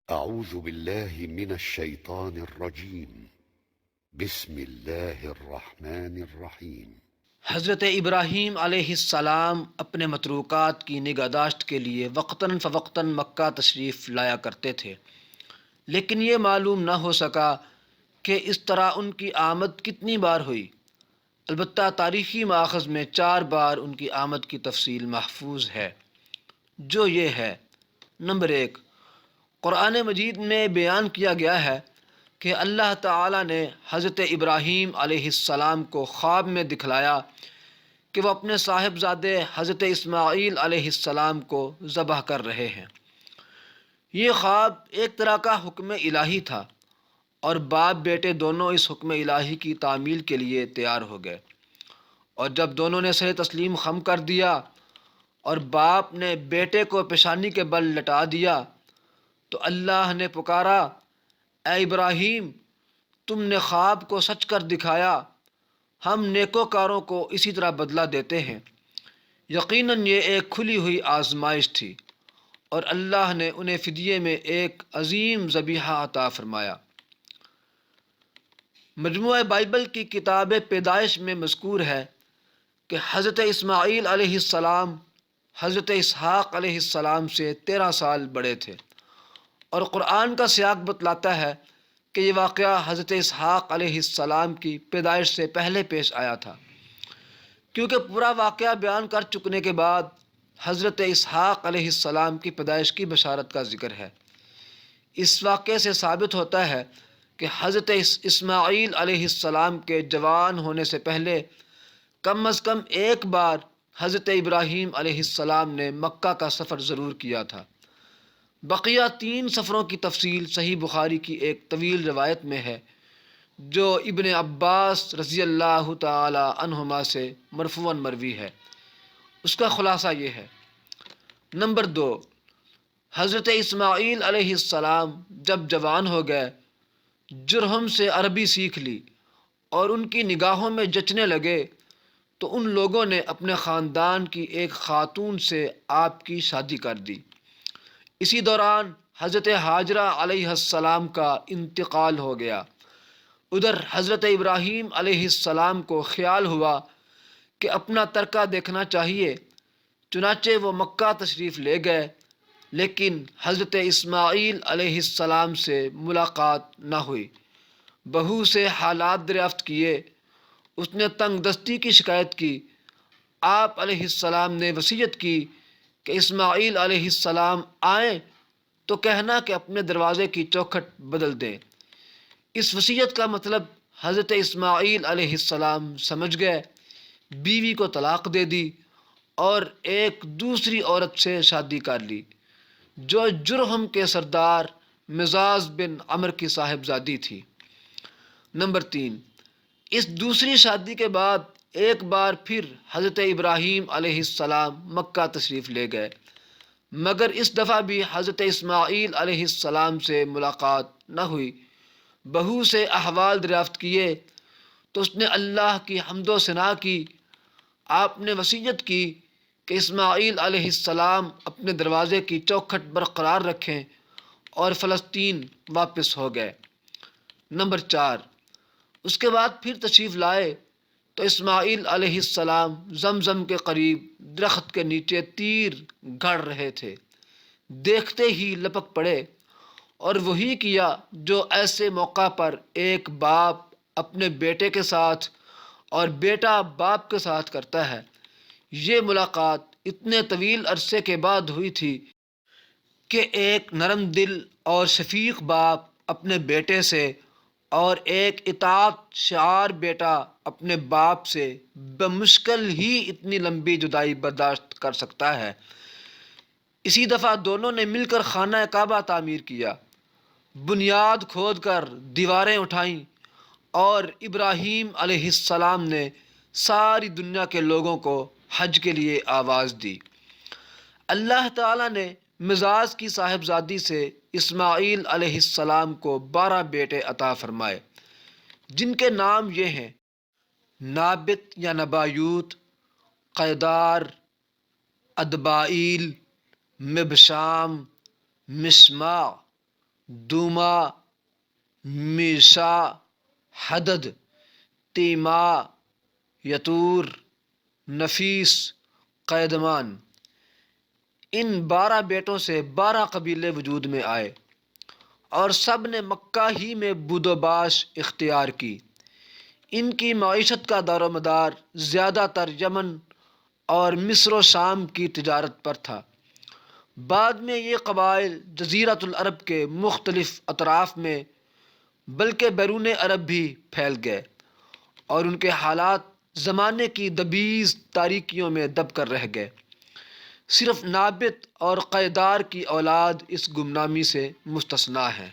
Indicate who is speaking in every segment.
Speaker 1: أعوذ بالله من الشيطان الرجيم بسم الله الرحمن الرحیم۔
Speaker 2: حضرت ابراہیم علیہ السلام اپنے متروکات کی نگہداشت کے لیے وقتاً فوقتاً مکہ تشریف لایا کرتے تھے، لیکن یہ معلوم نہ ہو سکا کہ اس طرح ان کی آمد کتنی بار ہوئی۔ البتہ تاریخی مآخذ میں 4 بار ان کی آمد کی تفصیل محفوظ ہے، جو یہ ہے: نمبر 1، قرآن مجید میں بیان کیا گیا ہے کہ اللہ تعالیٰ نے حضرت ابراہیم علیہ السلام کو خواب میں دکھلایا کہ وہ اپنے صاحبزادے حضرت اسماعیل علیہ السلام کو ذبح کر رہے ہیں۔ یہ خواب ایک طرح کا حکم الہی تھا، اور باپ بیٹے دونوں اس حکم الہی کی تعمیل کے لیے تیار ہو گئے، اور جب دونوں نے سر تسلیم خم کر دیا اور باپ نے بیٹے کو پیشانی کے بل لٹا دیا تو اللہ نے پکارا، اے ابراہیم، تم نے خواب کو سچ کر دکھایا، ہم نیکوکاروں کو اسی طرح بدلہ دیتے ہیں۔ یقیناً یہ ایک کھلی ہوئی آزمائش تھی، اور اللہ نے انہیں فدیے میں ایک عظیم ذبیحہ عطا فرمایا۔ مجموعہ بائبل کی کتاب پیدائش میں مذکور ہے کہ حضرت اسماعیل علیہ السلام حضرت اسحاق علیہ السلام سے 13 سال بڑے تھے، اور قرآن کا سیاق بتلاتا ہے کہ یہ واقعہ حضرت اسحاق علیہ السلام کی پیدائش سے پہلے پیش آیا تھا، کیونکہ پورا واقعہ بیان کر چکنے کے بعد حضرت اسحاق علیہ السلام کی پیدائش کی بشارت کا ذکر ہے۔ اس واقعے سے ثابت ہوتا ہے کہ حضرت اسماعیل علیہ السلام کے جوان ہونے سے پہلے کم از کم ایک بار حضرت ابراہیم علیہ السلام نے مکہ کا سفر ضرور کیا تھا۔ بقیہ 3 سفروں کی تفصیل صحیح بخاری کی ایک طویل روایت میں ہے، جو ابن عباس رضی اللہ تعالی عنہما سے مرفوعاً مروی ہے۔ اس کا خلاصہ یہ ہے: نمبر 2، حضرت اسماعیل علیہ السلام جب جوان ہو گئے، جرہم سے عربی سیکھ لی اور ان کی نگاہوں میں جچنے لگے، تو ان لوگوں نے اپنے خاندان کی ایک خاتون سے آپ کی شادی کر دی۔ اسی دوران حضرت ہاجرہ علیہ السلام کا انتقال ہو گیا۔ ادھر حضرت ابراہیم علیہ السلام کو خیال ہوا کہ اپنا ترکہ دیکھنا چاہیے، چنانچہ وہ مکہ تشریف لے گئے، لیکن حضرت اسماعیل علیہ السلام سے ملاقات نہ ہوئی۔ بہو سے حالات دریافت کیے، اس نے تنگ دستی کی شکایت کی۔ آپ علیہ السلام نے وصیت کی کہ اسماعیل علیہ السلام آئیں تو کہنا کہ اپنے دروازے کی چوکھٹ بدل دیں۔ اس وصیت کا مطلب حضرت اسماعیل علیہ السلام سمجھ گئے، بیوی کو طلاق دے دی اور ایک دوسری عورت سے شادی کر لی، جو جرہم کے سردار مزاز بن عمر کی صاحبزادی تھی۔ نمبر 3، اس دوسری شادی کے بعد ایک بار پھر حضرت ابراہیم علیہ السلام مکہ تشریف لے گئے، مگر اس دفعہ بھی حضرت اسماعیل علیہ السلام سے ملاقات نہ ہوئی۔ بہو سے احوال دریافت کیے تو اس نے اللہ کی حمد و ثنا کی۔ آپ نے وصیت کی کہ اسماعیل علیہ السلام اپنے دروازے کی چوکھٹ برقرار رکھیں، اور فلسطین واپس ہو گئے۔ نمبر 4، اس کے بعد پھر تشریف لائے تو اسماعیل علیہ السلام زمزم کے قریب درخت کے نیچے تیر گھڑ رہے تھے۔ دیکھتے ہی لپک پڑے، اور وہی کیا جو ایسے موقع پر ایک باپ اپنے بیٹے کے ساتھ اور بیٹا باپ کے ساتھ کرتا ہے۔ یہ ملاقات اتنے طویل عرصے کے بعد ہوئی تھی کہ ایک نرم دل اور شفیق باپ اپنے بیٹے سے اور ایک اطاعت شعار بیٹا اپنے باپ سے بمشکل ہی اتنی لمبی جدائی برداشت کر سکتا ہے۔ اسی دفعہ دونوں نے مل کر خانہ کعبہ تعمیر کیا، بنیاد کھود کر دیواریں اٹھائیں، اور ابراہیم علیہ السلام نے ساری دنیا کے لوگوں کو حج کے لیے آواز دی۔ اللہ تعالیٰ نے مزاج کی صاحبزادی سے اسماعیل علیہ السلام کو 12 بیٹے عطا فرمائے، جن کے نام یہ ہیں: نابت یا نبایوت، قیدار، ادبائیل، مبشام، مشمع، دوما، میشا، حدد، تیما، یتور، نفیس، قیدمان۔ ان 12 بیٹوں سے 12 قبیلے وجود میں آئے اور سب نے مکہ ہی میں بود و باش اختیار کی۔ ان کی معیشت کا دار و مدار زیادہ تر یمن اور مصر و شام کی تجارت پر تھا۔ بعد میں یہ قبائل جزیرۃ العرب کے مختلف اطراف میں بلکہ بیرون عرب بھی پھیل گئے اور ان کے حالات زمانے کی دبیز تاریکیوں میں دب کر رہ گئے۔ صرف نابت اور قیدار کی اولاد اس گمنامی سے مستثنیٰ ہے۔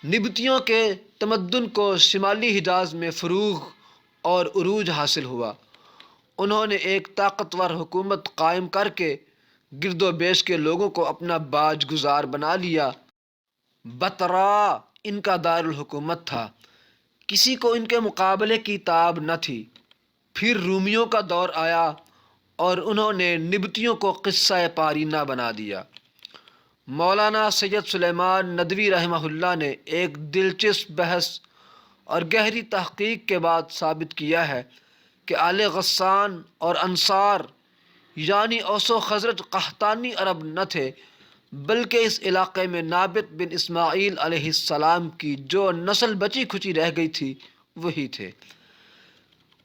Speaker 2: نبطیوں کے تمدن کو شمالی حجاز میں فروغ اور عروج حاصل ہوا۔ انہوں نے ایک طاقتور حکومت قائم کر کے گرد و بیش کے لوگوں کو اپنا باج گزار بنا لیا۔ بطرا ان کا دارالحکومت تھا، کسی کو ان کے مقابلے کی تاب نہ تھی۔ پھر رومیوں کا دور آیا اور انہوں نے نبطیوں کو قصہ پارینہ بنا دیا۔ مولانا سید سلیمان ندوی رحمہ اللہ نے ایک دلچسپ بحث اور گہری تحقیق کے بعد ثابت کیا ہے کہ آل غسان اور انصار یعنی اوس و خزرج قحطانی عرب نہ تھے، بلکہ اس علاقے میں نابت بن اسماعیل علیہ السلام کی جو نسل بچی کھچی رہ گئی تھی وہی تھے۔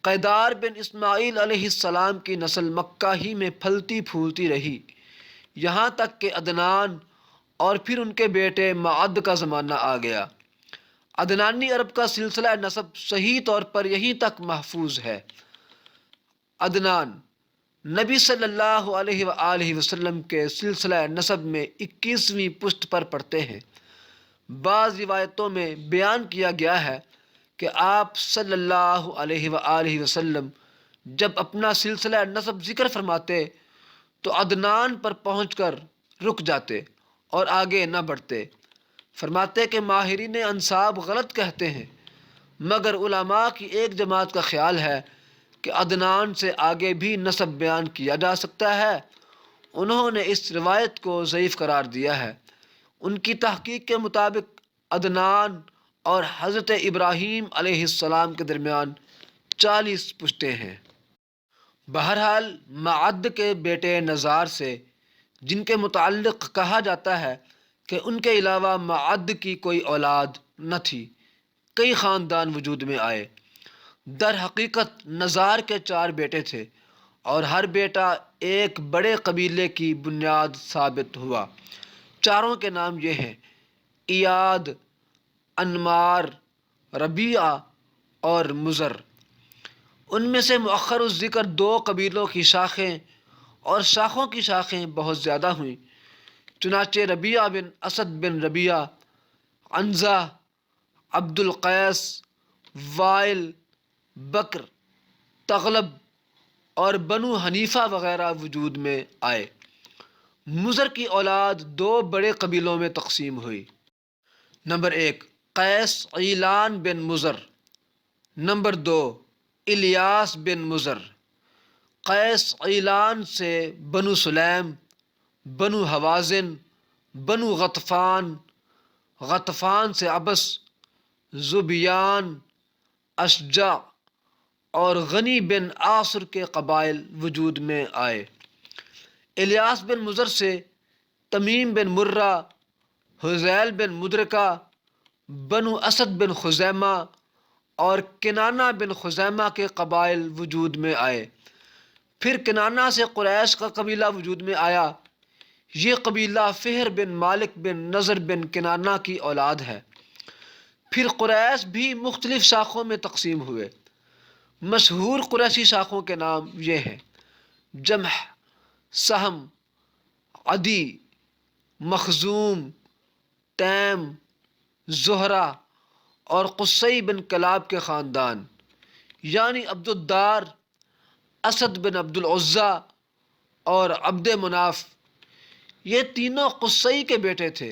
Speaker 2: قیدار بن اسماعیل علیہ السلام کی نسل مکہ ہی میں پھلتی پھولتی رہی، یہاں تک کہ عدنان اور پھر ان کے بیٹے معد کا زمانہ آ گیا۔ عدنانی عرب کا سلسلہ نسب صحیح طور پر یہیں تک محفوظ ہے۔ عدنان نبی صلی اللہ علیہ وآلہ وسلم کے سلسلہ نسب میں 21ویں پشت پر پڑتے ہیں۔ بعض روایتوں میں بیان کیا گیا ہے کہ آپ صلی اللہ علیہ وآلہ وسلم جب اپنا سلسلہ نسب ذکر فرماتے تو عدنان پر پہنچ کر رک جاتے اور آگے نہ بڑھتے۔ فرماتے کہ ماہرین انساب غلط کہتے ہیں، مگر علماء کی ایک جماعت کا خیال ہے کہ عدنان سے آگے بھی نسب بیان کیا جا سکتا ہے۔ انہوں نے اس روایت کو ضعیف قرار دیا ہے۔ ان کی تحقیق کے مطابق عدنان اور حضرت ابراہیم علیہ السلام کے درمیان 40 پشتیں ہیں۔ بہرحال معد کے بیٹے نزار سے، جن کے متعلق کہا جاتا ہے کہ ان کے علاوہ معد کی کوئی اولاد نہ تھی، کئی خاندان وجود میں آئے۔ در حقیقت نزار کے 4 بیٹے تھے اور ہر بیٹا ایک بڑے قبیلے کی بنیاد ثابت ہوا۔ چاروں کے نام یہ ہیں: ایاد، انمار، ربیعہ اور مضر۔ ان میں سے مؤخر الذکر 2 قبیلوں کی شاخیں اور شاخوں کی شاخیں بہت زیادہ ہوئیں، چنانچہ ربیعہ بن اسد بن ربیعہ، عنزہ، عبد القیس، وائل، بکر، تغلب اور بنو حنیفہ وغیرہ وجود میں آئے۔ مضر کی اولاد 2 بڑے قبیلوں میں تقسیم ہوئی۔ نمبر 1 قیس عیلان بن مضر، نمبر 2 الیاس بن مضر۔ قیس عیلان سے بنو سلیم، بنو حوازن، بنو غطفان، غطفان سے عبس، ذبیان، اشجع اور غنی بن عاصر کے قبائل وجود میں آئے۔ الیاس بن مضر سے تمیم بن مرہ، حذیل بن مدرکہ، بنو اسد بن خزیمہ اور کنانہ بن خزیمہ کے قبائل وجود میں آئے۔ پھر کنانہ سے قریش کا قبیلہ وجود میں آیا۔ یہ قبیلہ فہر بن مالک بن نضر بن کنانہ کی اولاد ہے۔ پھر قریش بھی مختلف شاخوں میں تقسیم ہوئے۔ مشہور قریشی شاخوں کے نام یہ ہیں: جمح، سہم، عدی، مخزوم، تیم، زہرہ اور قصی بن کلاب کے خاندان، یعنی عبد الدار، اسد بن عبد العزیٰ اور عبد مناف۔ یہ تینوں قصی کے بیٹے تھے۔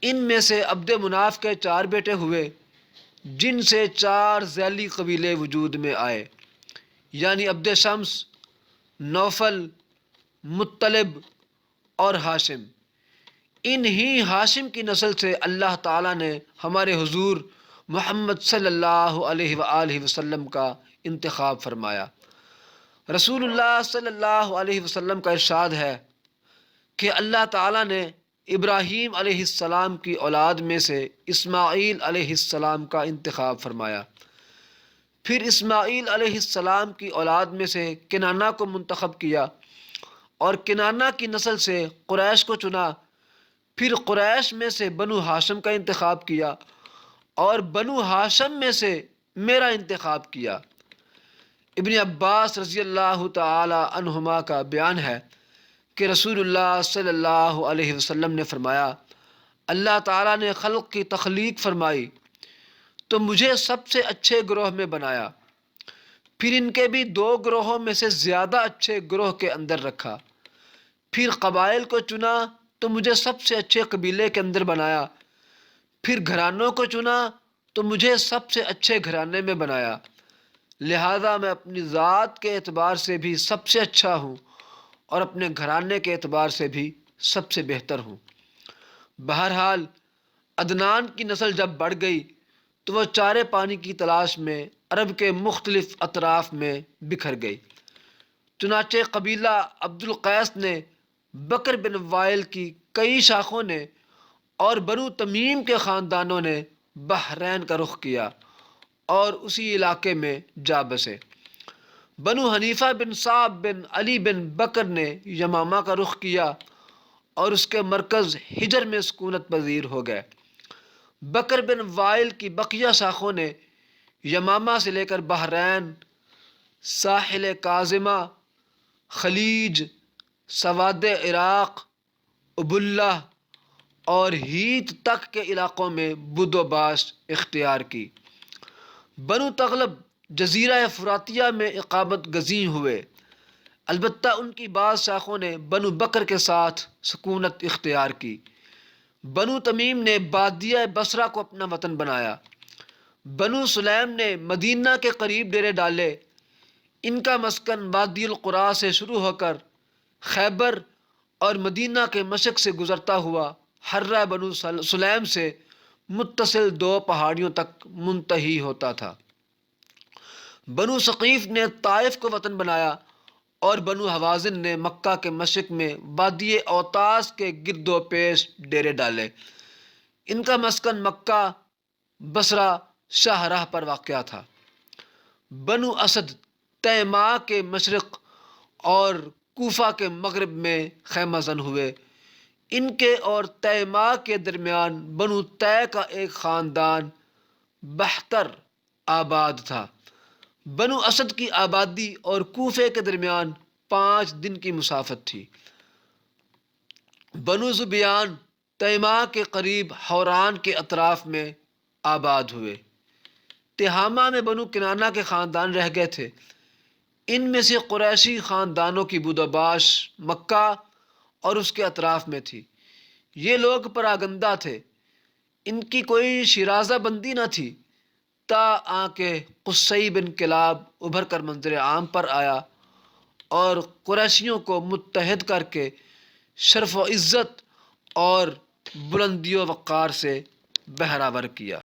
Speaker 2: ان میں سے عبد مناف کے 4 بیٹے ہوئے، جن سے 4 ذیلی قبیلے وجود میں آئے، یعنی عبد شمس، نوفل، مطلب اور ہاشم۔ انہی ہاشم کی نسل سے اللہ تعالیٰ نے ہمارے حضور محمد صلی اللہ علیہ وآلہ وسلم کا انتخاب فرمایا۔ رسول اللہ صلی اللہ علیہ وسلم کا ارشاد ہے کہ اللہ تعالیٰ نے ابراہیم علیہ السلام کی اولاد میں سے اسماعیل علیہ السلام کا انتخاب فرمایا، پھر اسماعیل علیہ السلام کی اولاد میں سے کنانہ کو منتخب کیا اور کنانہ کی نسل سے قریش کو چنا، پھر قریش میں سے بنو ہاشم کا انتخاب کیا اور بنو ہاشم میں سے میرا انتخاب کیا۔ ابن عباس رضی اللہ تعالی عنہما کا بیان ہے کہ رسول اللہ صلی اللہ علیہ وسلم نے فرمایا، اللہ تعالیٰ نے خلق کی تخلیق فرمائی تو مجھے سب سے اچھے گروہ میں بنایا، پھر ان کے بھی 2 گروہوں میں سے زیادہ اچھے گروہ کے اندر رکھا، پھر قبائل کو چنا تو مجھے سب سے اچھے قبیلے کے اندر بنایا، پھر گھرانوں کو چنا تو مجھے سب سے اچھے گھرانے میں بنایا، لہذا میں اپنی ذات کے اعتبار سے بھی سب سے اچھا ہوں اور اپنے گھرانے کے اعتبار سے بھی سب سے بہتر ہوں۔ بہرحال عدنان کی نسل جب بڑھ گئی تو وہ چارے پانی کی تلاش میں عرب کے مختلف اطراف میں بکھر گئی۔ چنانچہ قبیلہ عبد القیس نے بکر بن وائل کی کئی شاخوں نے اور بنو تمیم کے خاندانوں نے بحرین کا رخ کیا اور اسی علاقے میں جا بسے۔ بنو حنیفہ بن صعب بن علی بن بکر نے یمامہ کا رخ کیا اور اس کے مرکز حجر میں سکونت پذیر ہو گئے۔ بکر بن وائل کی بقیہ شاخوں نے یمامہ سے لے کر بحرین، ساحل کاظمہ، خلیج، سواد عراق، ابلہ اور ہیت تک کے علاقوں میں بود و باش اختیار کی۔ بنو تغلب جزیرہ فراتیہ میں اقامت گزین ہوئے، البتہ ان کی بعض شاخوں نے بنو بکر کے ساتھ سکونت اختیار کی۔ بنو تمیم نے بادیہ بصرہ کو اپنا وطن بنایا۔ بنو سلیم نے مدینہ کے قریب ڈیرے ڈالے، ان کا مسکن وادی القرا سے شروع ہو کر خیبر اور مدینہ کے مشرق سے گزرتا ہوا حرہ بنو سلیم سے متصل 2 پہاڑیوں تک منتہی ہوتا تھا۔ بنو ثقیف نے طائف کو وطن بنایا اور بنو حوازن نے مکہ کے مشرق میں وادی اوتاس کے گرد و پیش ڈیرے ڈالے، ان کا مسکن مکہ، بصرہ، شاہراہ پر واقع تھا۔ بنو اسد تیماء کے مشرق اور کوفہ کے مغرب میں خیمہ زن ہوئے، ان کے اور تیماء کے درمیان بنو طے کا ایک خاندان بہتر آباد تھا۔ بنو اسد کی آبادی اور کوفے کے درمیان 5 دن کی مسافت تھی۔ بنو زبیان تیماء کے قریب حوران کے اطراف میں آباد ہوئے۔ تہامہ میں بنو کنانہ کے خاندان رہ گئے تھے، ان میں سے قریشی خاندانوں کی بود و باش مکہ اور اس کے اطراف میں تھی۔ یہ لوگ پراگندہ تھے، ان کی کوئی شیرازہ بندی نہ تھی، تا کہ قصی بن کلاب ابھر کر منظر عام پر آیا اور قریشیوں کو متحد کر کے شرف و عزت اور بلندی و وقار سے بہرہ ور کیا۔